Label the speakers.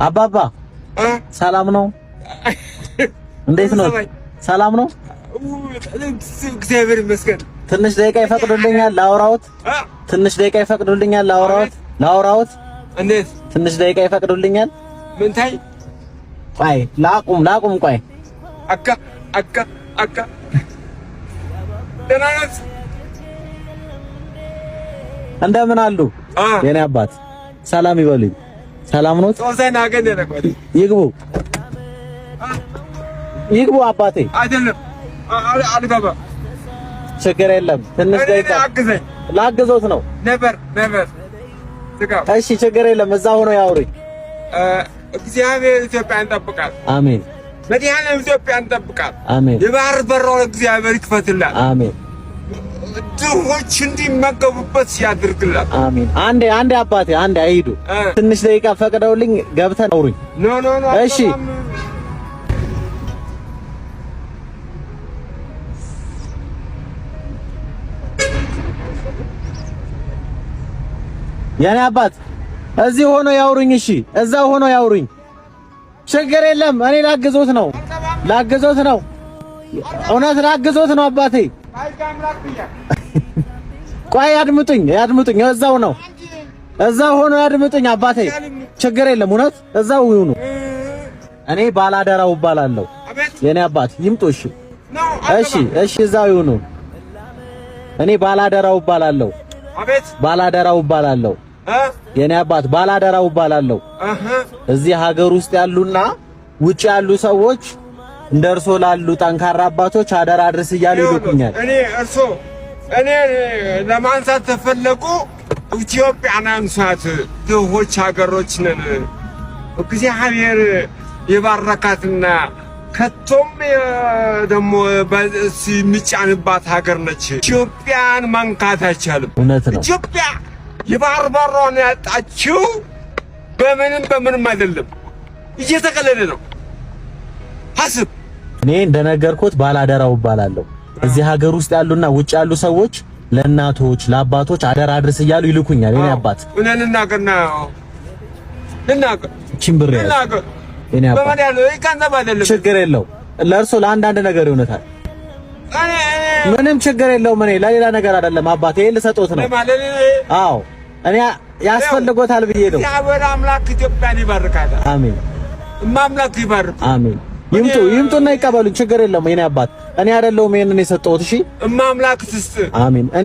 Speaker 1: አባባ ሰላም ነው? እንዴት ነው? ሰላም ነው?
Speaker 2: እግዚአብሔር ይመስገን።
Speaker 1: ትንሽ ደቂቃ ይፈቅዱልኛል ላውራዎት? ትንሽ ደቂቃ ይፈቅዱልኛል ላውራዎት?
Speaker 2: እንዴት?
Speaker 1: ትንሽ ደቂቃ ይፈቅዱልኛል?
Speaker 2: ምን ታይ?
Speaker 1: ቆይ ላቁም ቆይ።
Speaker 2: አካ ደህና ነህ?
Speaker 1: እንደምን አሉ የኔ አባት? ሰላም ይበሉኝ። ሰላም ነው?
Speaker 2: ጾዘና ገደ ነበር።
Speaker 1: ይግቡ አባቴ።
Speaker 2: አይደለም አልገባ።
Speaker 1: ችግር የለም። ትንሽ ደቂቃ ላግዞት ነው።
Speaker 2: ነበር
Speaker 1: እሺ ችግር የለም። እዛ ሆኖ ያውሩኝ።
Speaker 2: እግዚአብሔር ኢትዮጵያን ይጠብቃል።
Speaker 1: አሜን።
Speaker 2: መድኃኒዓለም ኢትዮጵያን ይጠብቃል።
Speaker 1: አሜን።
Speaker 2: የባህር በሯን እግዚአብሔር ይክፈትላት።
Speaker 1: አሜን።
Speaker 2: ድሆች እንዲመገቡበት ያድርግላት።
Speaker 1: አሜን። አንዴ አባቴ አንዴ አይሄዱ። ትንሽ ደቂቃ ፈቅደውልኝ ገብተን አውሩኝ።
Speaker 2: ኖ
Speaker 1: እሺ የኔ አባት እዚህ ሆኖ ያውሩኝ። እሺ እዛው ሆኖ ያውሩኝ። ችግር የለም። እኔ ላግዞት ነው። እውነት ላግዞት ነው አባቴ። ቆይ ያድምጡኝ። እዛው ሆኖ ያድምጡኝ አባቴ። ችግር የለም። እውነት እዛው ይሁኑ። እኔ ባላደራው እባላለሁ። የኔ አባት ይምጡ። እሺ እዛው ይሁኑ። እኔ ባላደራው እባላለሁ። የኔ አባት ባላደራው እባላለሁ። እዚህ ሀገር ውስጥ ያሉና ውጭ ያሉ ሰዎች እንደርሶ ላሉ ጠንካራ አባቶች አደራ አድርስ እያሉ ይልኩኛል።
Speaker 2: እኔ ለማንሳት ተፈለቁ ኢትዮጵያን አንሳት። ድሆች ሀገሮች ነን። እግዚአብሔር የባረካትና ከቶም ደግሞ የሚጫንባት ሀገር ነች። ኢትዮጵያን መንካት አይቻልም።
Speaker 1: እውነት ነው።
Speaker 2: ኢትዮጵያ የባህር በሯን ያጣችው በምንም አይደለም፣ እየተቀለለ ነው። ሐስብ
Speaker 1: እኔ እንደነገርኩት ባላደራው እባላለሁ። እዚህ ሀገር ውስጥ ያሉና ውጭ ያሉ ሰዎች ለእናቶች ለአባቶች አደራ አድርስ እያሉ ይልኩኛል። የኔ አባት
Speaker 2: ልናገር
Speaker 1: ችምብር የኔ አባት
Speaker 2: በመዳለው ይካንተ ባደለም
Speaker 1: ችግር የለው። ለእርሶ ለአንዳንድ ነገር ይሆነታል። ምንም ችግር የለውም። እኔ ለሌላ ነገር አይደለም አባቴ፣ ልሰጦት ነው። አዎ እኔ ያስፈልጎታል ብዬ ነው።
Speaker 2: እግዚአብሔር አምላክ ኢትዮጵያን ይባርካል።
Speaker 1: አሜን።
Speaker 2: አምላክ ይባርክ።
Speaker 1: አሜን። ይምጡና ይቀበሉኝ። ችግር የለውም የኔ አባት። እኔ አይደለሁም ይሄንን የሰጠሁት። እሺ
Speaker 2: አምላክ ትስጥ።
Speaker 1: አሜን።